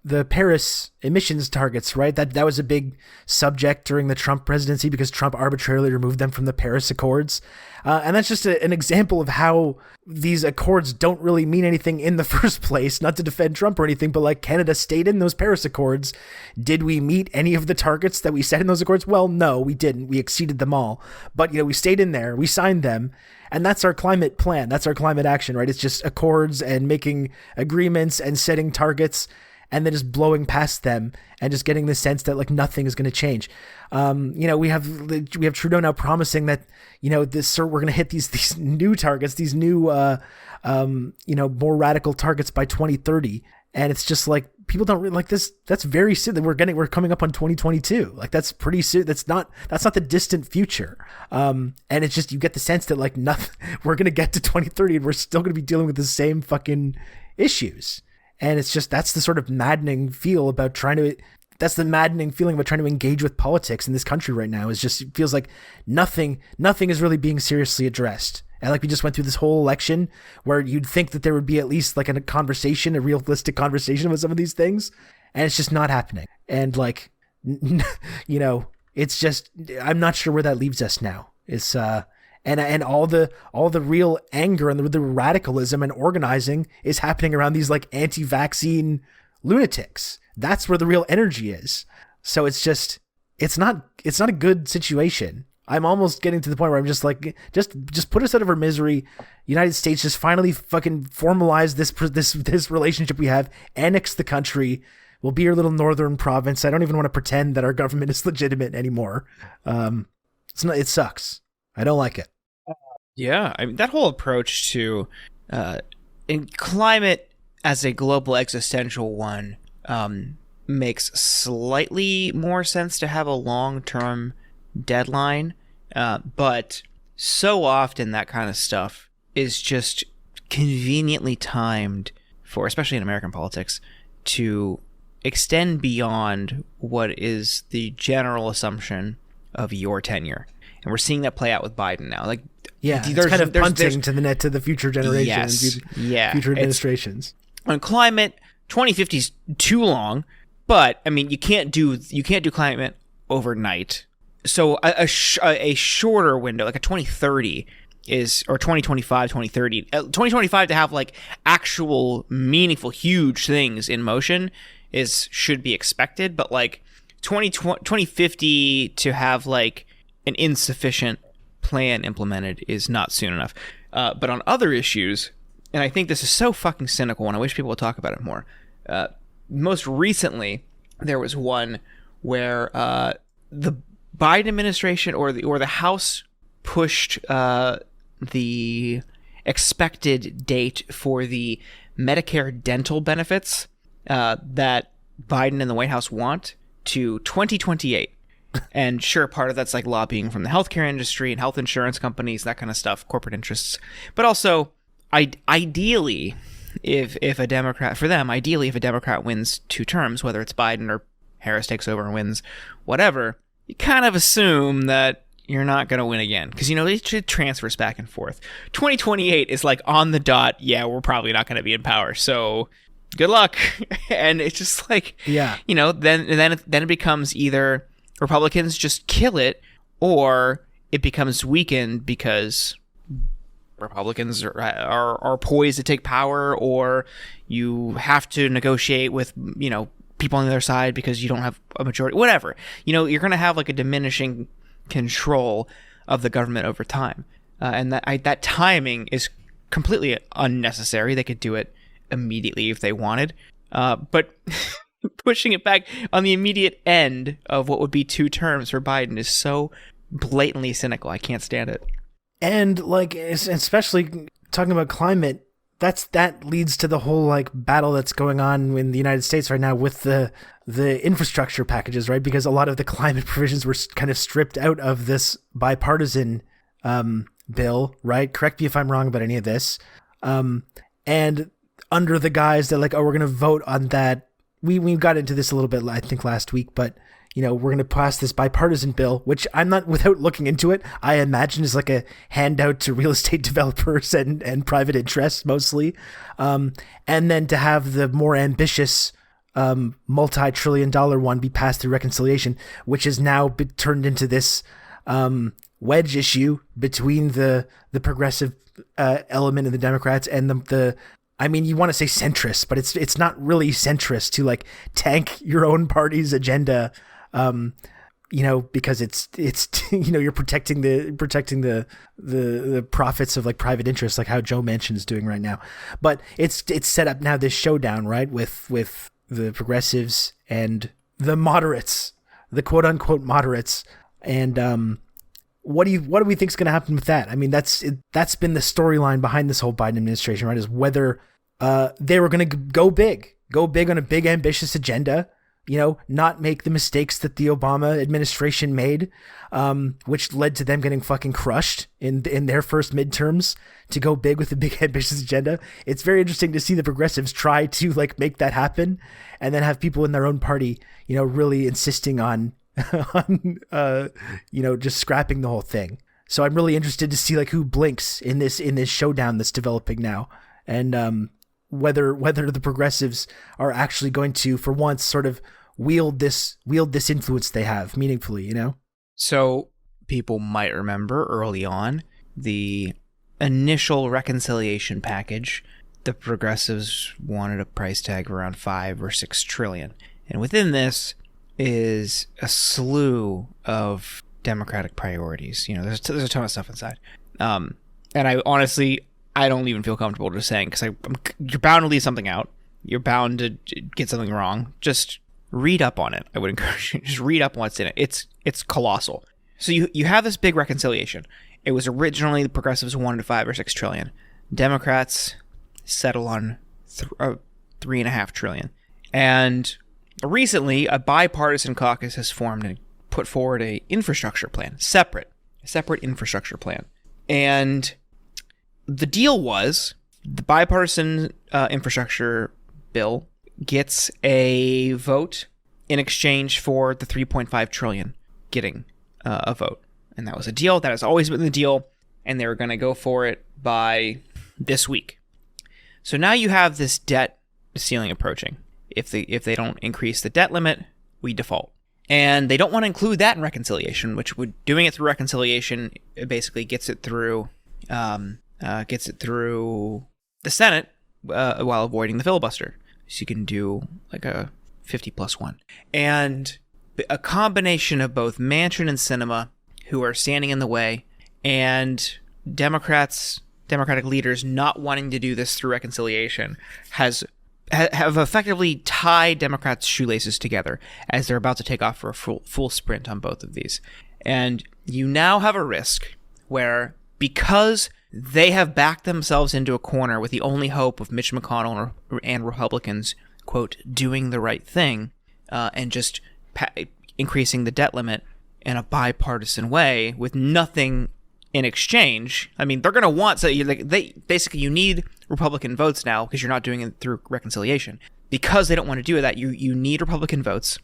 the Paris emissions targets, right? That was a big subject during the Trump presidency because Trump arbitrarily removed them from the Paris Accords. And that's just an example of how these accords don't really mean anything in the first place, not to defend Trump or anything, but like Canada stayed in those Paris Accords. Did we meet any of the targets that we set in those accords? Well, no, we didn't. We exceeded them all. But, we stayed in there, we signed them, and that's our climate plan. That's our climate action, right? It's just accords and making agreements and setting targets and then just blowing past them and just getting the sense that like nothing is going to change. We have Trudeau now promising that, we're going to hit these new targets, these new, more radical targets by 2030. And it's just like, people don't really like this. That's very soon. We're coming up on 2022. Like that's pretty soon. That's not the distant future. And it's just, you get the sense that like nothing, we're going to get to 2030 and we're still going to be dealing with the same fucking issues. And it's just, that's the sort of maddening feeling about trying to engage with politics in this country right now. Is just, it feels like nothing is really being seriously addressed. And like we just went through this whole election where you'd think that there would be at least like a realistic conversation with some of these things. And it's just not happening. And like, it's just, I'm not sure where that leaves us now. It's, and all the real anger and the radicalism and organizing is happening around these like anti-vaccine lunatics. That's where the real energy is. So it's just, it's not a good situation. I'm almost getting to the point where I'm just like, just put us out of our misery. United States, just finally fucking formalize this relationship we have, annex the country. We'll be your little northern province. I don't even want to pretend that our government is legitimate anymore. It sucks. I don't like it. Yeah, I mean, that whole approach to in climate as a global existential one makes slightly more sense to have a long-term deadline, but so often that kind of stuff is just conveniently timed for, especially in American politics, to extend beyond what is the general assumption of your tenure. And we're seeing that play out with Biden now. Like, yeah, it's kind of punting to the future generations, future administrations. On climate, 2050 is too long, but I mean, you can't do climate overnight. So a shorter window, like a 2030 or 2025, 2030, 2025 to have like actual meaningful, huge things in motion should be expected, but like 2050 to have like an insufficient plan implemented is not soon enough. But on other issues, and I think this is so fucking cynical, and I wish people would talk about it more. Most recently, there was one where the Biden administration or the House pushed the expected date for the Medicare dental benefits that Biden and the White House want to 2028. And sure, part of that's like lobbying from the healthcare industry and health insurance companies, that kind of stuff, corporate interests. But also, ideally, if a Democrat wins 2 terms, whether it's Biden or Harris takes over and wins, whatever, you kind of assume that you're not going to win again. Because, it transfers back and forth. 2028 is like on the dot, yeah, we're probably not going to be in power. So good luck. And it's just like, yeah, then it becomes either Republicans just kill it, or it becomes weakened because Republicans are poised to take power, or you have to negotiate with, people on the other side because you don't have a majority, whatever. You're going to have like a diminishing control of the government over time. And that timing is completely unnecessary. They could do it immediately if they wanted. But pushing it back on the immediate end of what would be 2 terms for Biden is so blatantly cynical. I can't stand it. And like, especially talking about climate, that leads to the whole like battle that's going on in the United States right now with the infrastructure packages, right? Because a lot of the climate provisions were kind of stripped out of this bipartisan bill, right? Correct me if I'm wrong about any of this. And under the guise that like, oh, we're going to vote on that. We got into this a little bit, I think, last week, but we're going to pass this bipartisan bill, which I'm not, without looking into it, I imagine is like a handout to real estate developers and private interests mostly. And then to have the more ambitious multi-trillion-dollar one be passed through reconciliation, which has now been turned into this wedge issue between the progressive element of the Democrats and the I mean, you want to say centrist, but it's not really centrist to like tank your own party's agenda, because it's you're protecting the profits of like private interests, like how Joe Manchin's doing right now. But it's set up now, this showdown, right, with the progressives and the moderates, the quote unquote moderates, and what do we think is going to happen with that? I mean, that's been the storyline behind this whole Biden administration, right? Is whether they were going to go big on a big ambitious agenda, not make the mistakes that the Obama administration made, which led to them getting fucking crushed in their first midterms, to go big with a big ambitious agenda. It's very interesting to see the progressives try to like make that happen, and then have people in their own party, really insisting on just scrapping the whole thing. So I'm really interested to see like who blinks in this showdown that's developing now, and whether the progressives are actually going to, for once, sort of wield this influence they have meaningfully. So people might remember early on the initial reconciliation package. The progressives wanted a price tag around 5 or 6 trillion, and within this is a slew of Democratic priorities. There's a ton of stuff inside. And I honestly, I don't even feel comfortable just saying, because you're bound to leave something out. You're bound to get something wrong. Just read up on it. I would encourage you. Just read up on what's in it. It's colossal. So you have this big reconciliation. It was originally the progressives wanted 5 or 6 trillion. Democrats settle on 3.5 trillion. And recently, a bipartisan caucus has formed and put forward a infrastructure plan, separate infrastructure plan. And the deal was the bipartisan infrastructure bill gets a vote in exchange for the 3.5 trillion getting a vote. And that was a deal. That has always been the deal. And they were going to go for it by this week. So now you have this debt ceiling approaching. If they don't increase the debt limit, we default. And they don't want to include that in reconciliation, which doing it through reconciliation, it basically gets it through the Senate while avoiding the filibuster. So you can do like a 50+1. And a combination of both Manchin and Sinema, who are standing in the way, and Democratic leaders not wanting to do this through reconciliation have effectively tied Democrats' shoelaces together as they're about to take off for a full sprint on both of these. And you now have a risk where, because they have backed themselves into a corner with the only hope of Mitch McConnell and Republicans, quote, doing the right thing, and just increasing the debt limit in a bipartisan way with nothing in exchange. I mean, they're going to want, so you need Republican votes now, because you're not doing it through reconciliation. Because they don't want to do that, you need Republican votes.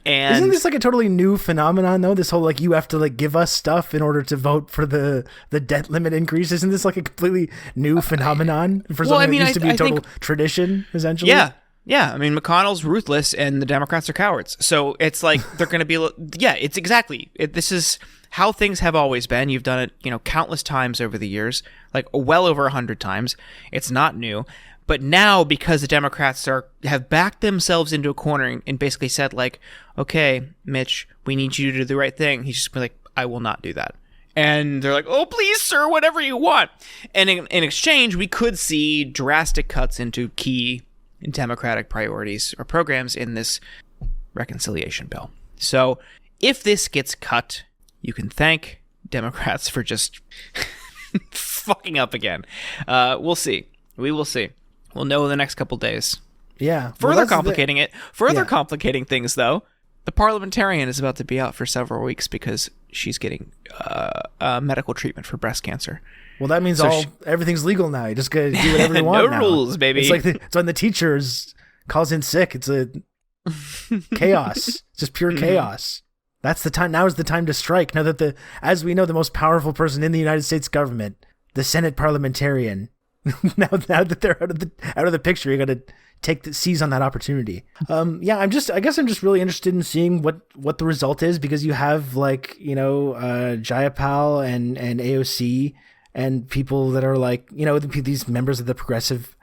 And isn't this like a totally new phenomenon, though? This whole like, you have to like give us stuff in order to vote for the debt limit increase. Isn't this like a completely new phenomenon for something that used to be a total tradition, essentially? Yeah. I mean, McConnell's ruthless and the Democrats are cowards. So it's like they're going to be, it's exactly. This is how things have always been. You've done it, countless times over the years, like well over 100 times. It's not new. But now, because the Democrats have backed themselves into a corner and basically said, like, okay, Mitch, we need you to do the right thing. He's just been like, I will not do that. And they're like, oh, please, sir, whatever you want. And in exchange, we could see drastic cuts into key Democratic priorities or programs in this reconciliation bill. So if this gets cut, you can thank Democrats for just fucking up again. We'll see. We will see. We'll know in the next couple days. Yeah. Further complicating things, though, the parliamentarian is about to be out for several weeks because she's getting medical treatment for breast cancer. Well, that means everything's legal now. You just gotta do whatever you want. No rules, baby. It's like it's when the teachers calls in sick. It's a chaos. It's just pure chaos. That's the time. Now is the time to strike. Now that as we know, the most powerful person in the United States government, the Senate parliamentarian, now that they're out of the picture, you got to seize on that opportunity. I guess I'm just really interested in seeing what the result is, because you have Jayapal and AOC and people that are these members of the progressive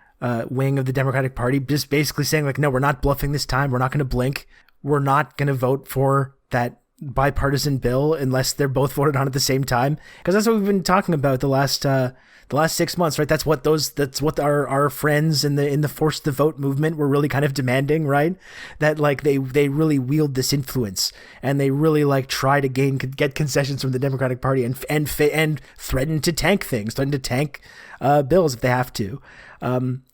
wing of the Democratic Party, just basically saying no, we're not bluffing this time. We're not going to blink. We're not going to vote for that bipartisan bill unless they're both voted on at the same time, because that's what we've been talking about the last 6 months, right? That's what our friends in the force the vote movement were really kind of demanding, right? That they really wield this influence, and they really try to get concessions from the Democratic Party and threaten to tank things, bills if they have to.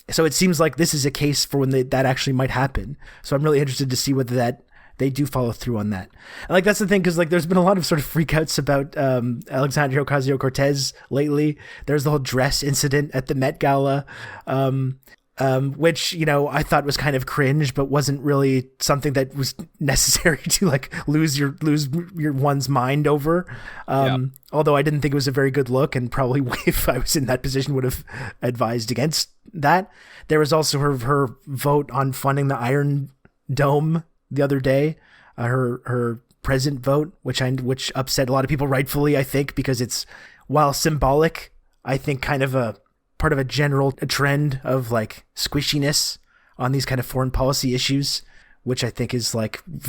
So it seems like this is a case for when that actually might happen. So I'm really interested to see whether they do follow through on that. And that's the thing, because there's been a lot of sort of freakouts about Alexandria Ocasio-Cortez lately. There's the whole dress incident at the Met Gala, which I thought was kind of cringe, but wasn't really something that was necessary to lose your one's mind over. Although I didn't think it was a very good look, and probably if I was in that position would have advised against that. There was also her vote on funding the Iron Dome the other day, her present vote, which upset a lot of people, rightfully, I think, because it's, while symbolic, I think kind of a part of a general trend of squishiness on these kind of foreign policy issues, which I think is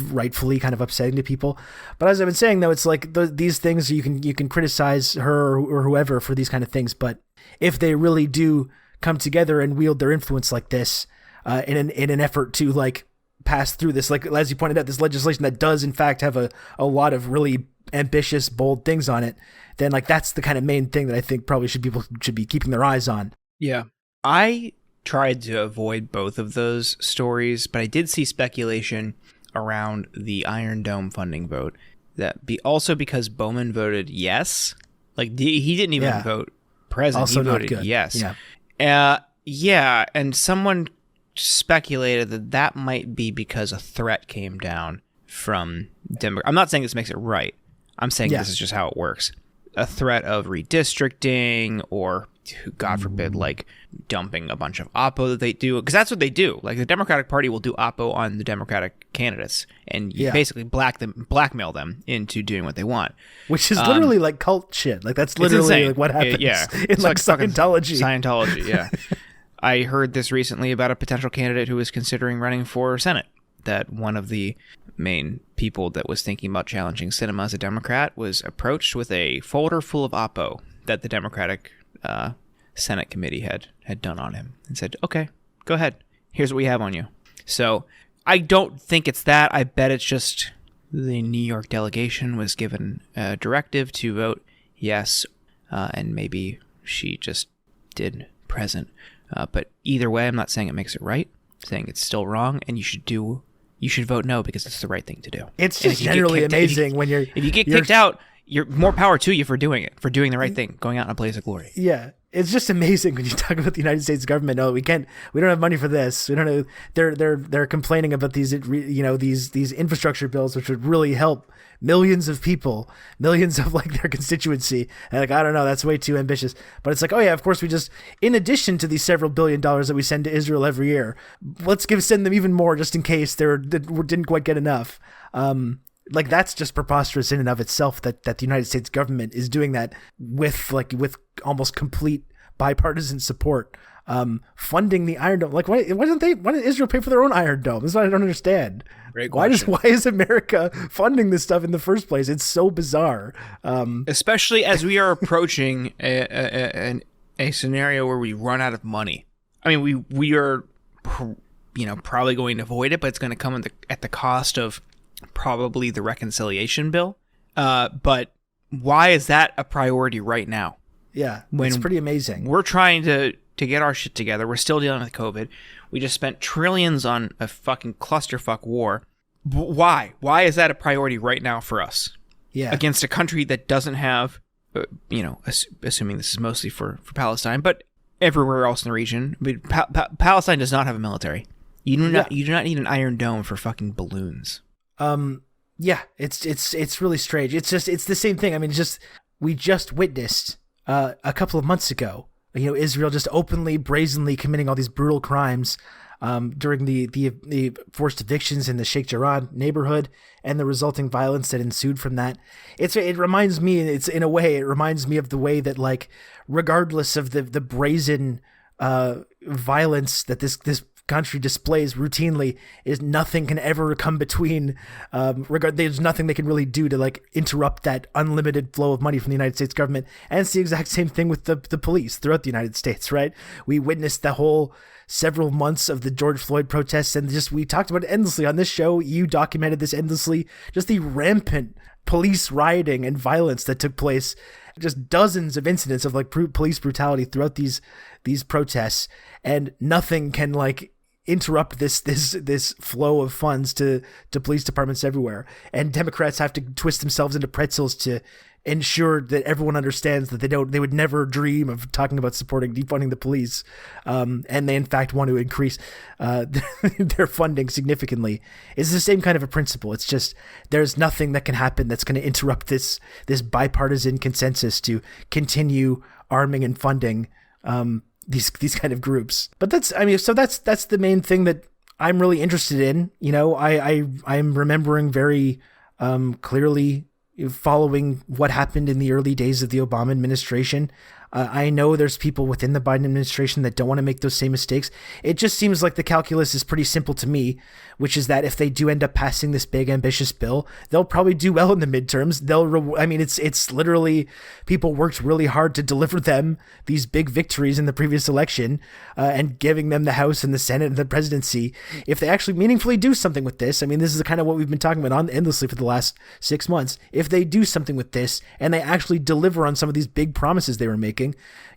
rightfully kind of upsetting to people. But as I've been saying, though, it's these things you can criticize her or whoever for these kind of things, but if they really do come together and wield their influence like this, in an effort to pass through this, as you pointed out, this legislation that does in fact have a lot of really ambitious, bold things on it, then that's the kind of main thing that I think probably people should be keeping their eyes on. Yeah. I tried to avoid both of those stories, but I did see speculation around the Iron Dome funding vote also because Bowman voted yes. He didn't even vote present. Also he voted not good. Yes. Yeah. And someone speculated that might be because a threat came down from Denver. I'm not saying this makes it right. I'm saying this is just how it works. A threat of redistricting, or God forbid, dumping a bunch of oppo that they do, because that's what they do. The Democratic Party will do oppo on the Democratic candidates, and you basically blackmail them into doing what they want. Which is literally cult shit. That's literally what happens in Scientology. Scientology, yeah. I heard this recently about a potential candidate who was considering running for Senate, that one of the main people that was thinking about challenging Sinema as a Democrat was approached with a folder full of oppo that the Democratic Senate committee had done on him, and said, okay, go ahead. Here's what we have on you. So I don't think it's that. I bet it's just the New York delegation was given a directive to vote yes, and maybe she just did present. But either way, I'm not saying it makes it right. I'm saying it's still wrong, and you should vote no because it's the right thing to do. It's just generally amazing when if you get kicked out, you're more power to you for doing it, for doing the right thing, going out in a blaze of glory. Yeah. It's just amazing when you talk about the United States government. Oh, we don't have money for this. We don't know. They're complaining about these infrastructure bills, which would really help millions of people, millions of their constituency. And I don't know, that's way too ambitious. But it's oh yeah, of course we just, in addition to these several $1 billion that we send to Israel every year, let's send them even more just in case they didn't quite get enough. That's just preposterous in and of itself, that the United States government is doing that with almost complete bipartisan support, funding the Iron Dome. Why didn't Israel pay for their own Iron Dome? This is what I don't understand. Great question. Why is America funding this stuff in the first place? It's so bizarre. Especially as we are approaching a scenario where we run out of money. I mean, we are, probably going to avoid it, but it's going to come at the cost of probably the reconciliation bill. But why is that a priority right now? Yeah, it's pretty amazing. We're trying to get our shit together. We're still dealing with COVID. We just spent trillions on a fucking clusterfuck war. Why? Why is that a priority right now for us? Yeah. Against a country that doesn't have assuming this is mostly for Palestine, but everywhere else in the region. I mean, Palestine does not have a military. You do not need an Iron Dome for fucking balloons. Yeah, it's really strange. It's the same thing. I mean, we just witnessed a couple of months ago, Israel just openly, brazenly committing all these brutal crimes during the forced evictions in the Sheikh Jarrah neighborhood and the resulting violence that ensued from that. It reminds me of the way that, like, regardless of the brazen violence that this country displays routinely, is nothing can ever come between. There's nothing they can really do to, like, interrupt that unlimited flow of money from the United States government. And it's the exact same thing with the police throughout the United States, right? We witnessed the whole several months of the George Floyd protests, and we talked about it endlessly on this show. You documented this endlessly, just the rampant police rioting and violence that took place, just dozens of incidents of, like, police brutality throughout these protests, and nothing can, like, interrupt this flow of funds to police departments everywhere. And Democrats have to twist themselves into pretzels to ensure that everyone understands that they would never dream of talking about supporting defunding the police, and they in fact want to increase their funding significantly. It's the same kind of a principle. It's just there's nothing that can happen that's going to interrupt this bipartisan consensus to continue arming and funding these kind of groups. But that's the main thing that I'm really interested in. I'm remembering very clearly, following what happened in the early days of the Obama administration. I know there's people within the Biden administration that don't want to make those same mistakes. It just seems like the calculus is pretty simple to me, which is that if they do end up passing this big, ambitious bill, they'll probably do well in the midterms. It's literally people worked really hard to deliver them these big victories in the previous election, and giving them the House and the Senate and the presidency. If they actually meaningfully do something with this, this is kind of what we've been talking about endlessly for the last 6 months. If they do something with this and they actually deliver on some of these big promises they were making,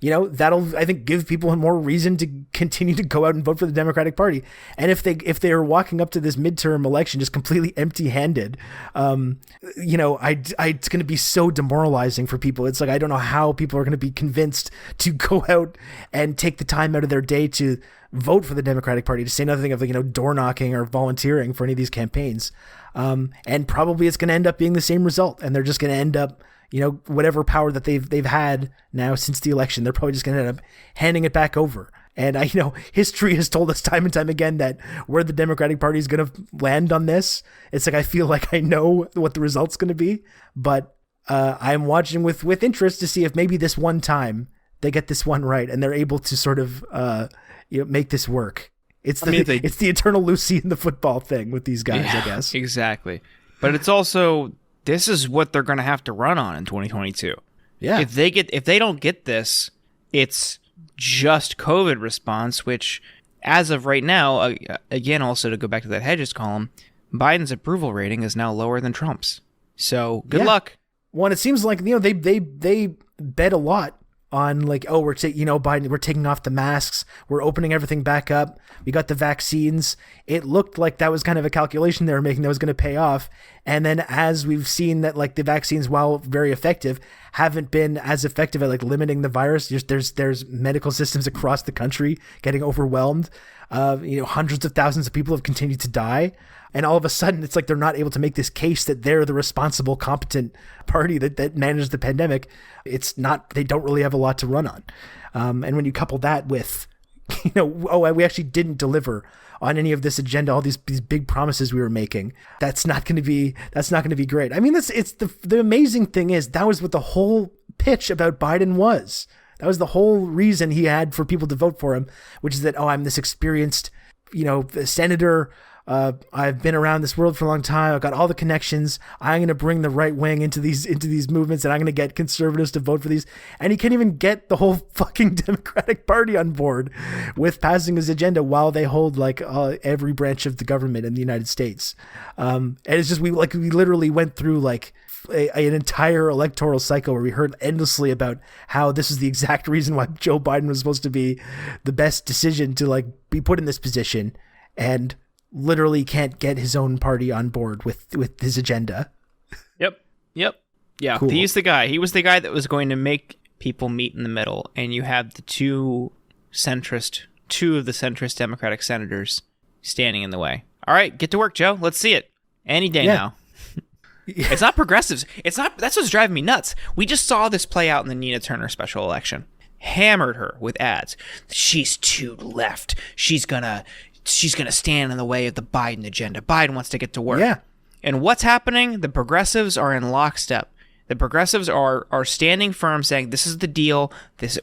that'll, I think, give people more reason to continue to go out and vote for the Democratic Party. And if they are walking up to this midterm election just completely empty-handed, it's going to be so demoralizing for people. It's like, I don't know how people are going to be convinced to go out and take the time out of their day to vote for the Democratic Party, to say nothing of, door knocking or volunteering for any of these campaigns. And probably it's going to end up being the same result, and they're just going to end up, whatever power that they've had now since the election, they're probably just going to end up handing it back over. And history has told us time and time again that where the Democratic Party is going to land on this, it's like, I feel like I know what the result's going to be, but I'm watching with interest to see if maybe this one time they get this one right and they're able to sort of make this work. It's the eternal Lucy in the football thing with these guys, I guess. Exactly. But it's also, this is what they're going to have to run on in 2022. Yeah. If they don't get this, it's just COVID response, which as of right now, again, also to go back to that Hedges column, Biden's approval rating is now lower than Trump's. So good luck. Well, it seems like, they bet a lot on, like, Biden, we're taking off the masks, we're opening everything back up, we got the vaccines. It looked like that was kind of a calculation they were making that was going to pay off. And then as we've seen that, like, the vaccines, while very effective, haven't been as effective at, like, limiting the virus. There's medical systems across the country getting overwhelmed. Hundreds of thousands of people have continued to die. And all of a sudden, it's like they're not able to make this case that they're the responsible, competent party that managed the pandemic. It's not, they don't really have a lot to run on. And when you couple that with, we actually didn't deliver on any of this agenda, all these big promises we were making, that's not going to be great. It's the amazing thing is that was what the whole pitch about Biden was. That was the whole reason he had for people to vote for him, which is that, I'm this experienced, senator. I've been around this world for a long time. I've got all the connections. I'm going to bring the right wing into these movements, and I'm going to get conservatives to vote for these. And he can't even get the whole fucking Democratic Party on board with passing his agenda while they hold, like, every branch of the government in the United States. And it's just, we literally went through, like, an entire electoral cycle where we heard endlessly about how this is the exact reason why Joe Biden was supposed to be the best decision to, like, be put in this position, and literally can't get his own party on board with his agenda. Yep. Yeah, cool. He's the guy. He was the guy that was going to make people meet in the middle, and you have the two of the centrist Democratic senators standing in the way. All right, get to work, Joe. Let's see it. Any day now. It's not progressives. It's not. That's what's driving me nuts. We just saw this play out in the Nina Turner special election. Hammered her with ads. She's too left. She's gonna stand in the way of the Biden agenda. Biden wants to get to work. Yeah. And what's happening? The progressives are in lockstep. The progressives are standing firm, saying this is the deal.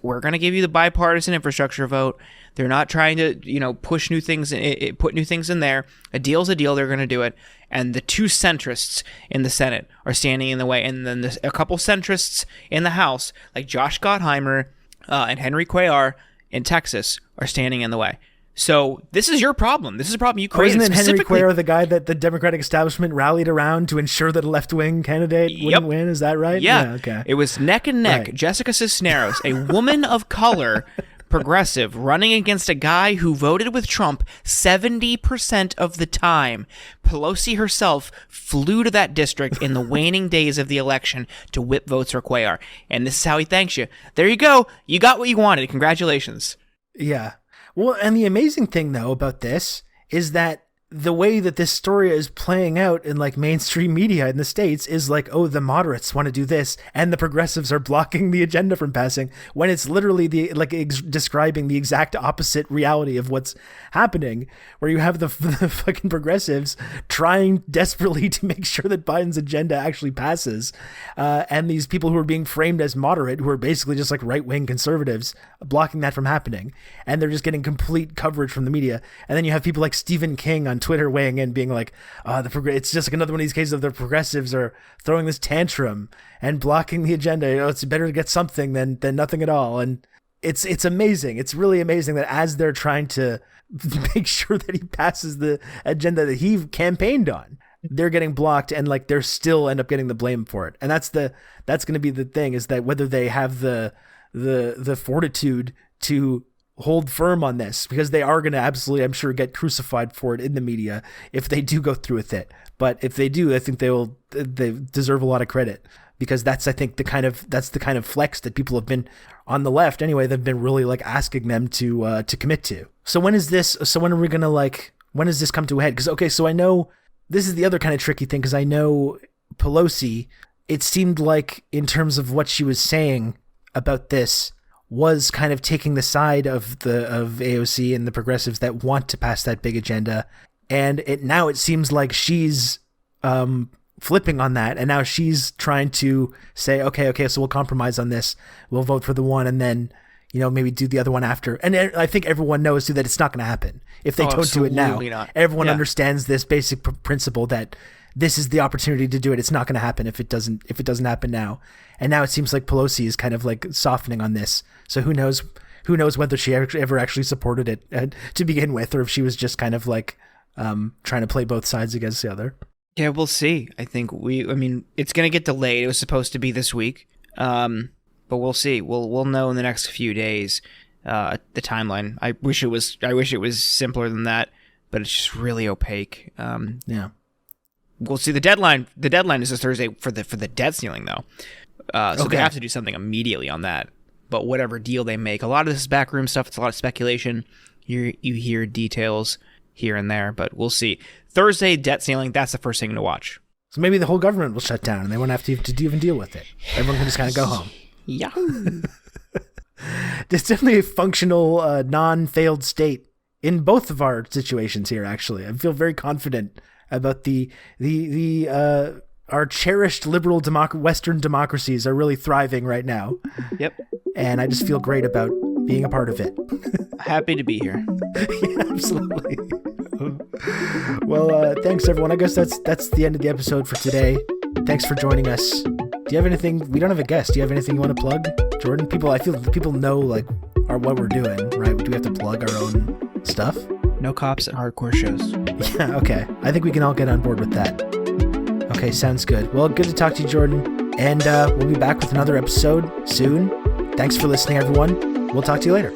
We're going to give you the bipartisan infrastructure vote. They're not trying to, push new things, put new things in there. A deal's a deal. They're going to do it. And the two centrists in the Senate are standing in the way. And then a couple centrists in the House, like Josh Gottheimer and Henry Cuellar in Texas, are standing in the way. So this is your problem. This is a problem you created. Isn't Henry Cuellar the guy that the Democratic establishment rallied around to ensure that a left-wing candidate wouldn't win? Is that right? Yeah. Okay. It was neck and neck. Right. Jessica Cisneros, a woman of color, progressive, running against a guy who voted with Trump 70% of the time. Pelosi herself flew to that district in the waning days of the election to whip votes for Cuellar. And this is how he thanks you. There you go. You got what you wanted. Congratulations. Yeah. Well, and the amazing thing, though, about this is that the way that this story is playing out in like mainstream media in the States is like, oh, the moderates want to do this and the progressives are blocking the agenda from passing, when it's literally describing the exact opposite reality of what's happening, where you have the fucking progressives trying desperately to make sure that Biden's agenda actually passes. And these people who are being framed as moderate, who are basically just like right-wing conservatives, blocking that from happening. And they're just getting complete coverage from the media. And then you have people like Stephen King on Twitter weighing in, being like, it's just like another one of these cases of the progressives are throwing this tantrum and blocking the agenda. It's better to get something than nothing at all. And it's amazing. It's really amazing that as they're trying to make sure that he passes the agenda that he campaigned on, they're getting blocked, and like they're still end up getting the blame for it. And that's going to be the thing, is that whether they have the fortitude to hold firm on this, because they are going to absolutely, I'm sure, get crucified for it in the media if they do go through with it. But if they do, I think they deserve a lot of credit, because that's, I think, the kind of flex that people have been on the left anyway, they've been really like asking them to commit to. So when is this? So when are we going to when does this come to a head? Because, okay, so I know this is the other kind of tricky thing, because I know Pelosi, it seemed like in terms of what she was saying about this, was kind of taking the side of AOC and the progressives that want to pass that big agenda. And now it seems like she's flipping on that. And now she's trying to say, okay, so we'll compromise on this. We'll vote for the one and then, maybe do the other one after. And I think everyone knows too that it's not going to happen. If they don't do it now, not. Everyone understands this basic principle that this is the opportunity to do it. It's not going to happen if it doesn't happen now. And now it seems like Pelosi is kind of like softening on this. So who knows whether she ever actually supported it to begin with, or if she was just kind of like trying to play both sides against the other. Yeah, we'll see. I think it's going to get delayed. It was supposed to be this week. But we'll see. We'll know in the next few days the timeline. I wish it was simpler than that, but it's just really opaque. Yeah. We'll see. The deadline is this Thursday for the debt ceiling, though. So they have to do something immediately on that. But whatever deal they make, a lot of this is backroom stuff. It's a lot of speculation. You hear details here and there, but we'll see. Thursday, debt ceiling, that's the first thing to watch. So maybe the whole government will shut down and they won't have to even deal with it. Everyone can just kind of go home. Yahoo! There's definitely a functional, non-failed state in both of our situations here, actually. I feel very confident about our cherished liberal Western democracies are really thriving right now. Yep. And I just feel great about being a part of it. Happy to be here. Yeah, absolutely. Well, thanks everyone. I guess that's the end of the episode for today. Thanks for joining us. Do you have anything? We don't have a guest. Do you have anything you want to plug, Jordan? I feel people know what we're doing, right? Do we have to plug our own stuff? No cops at hardcore shows. Yeah, okay. I think we can all get on board with that. Okay, sounds good. Well, good to talk to you, Jordan. And we'll be back with another episode soon. Thanks for listening, everyone. We'll talk to you later.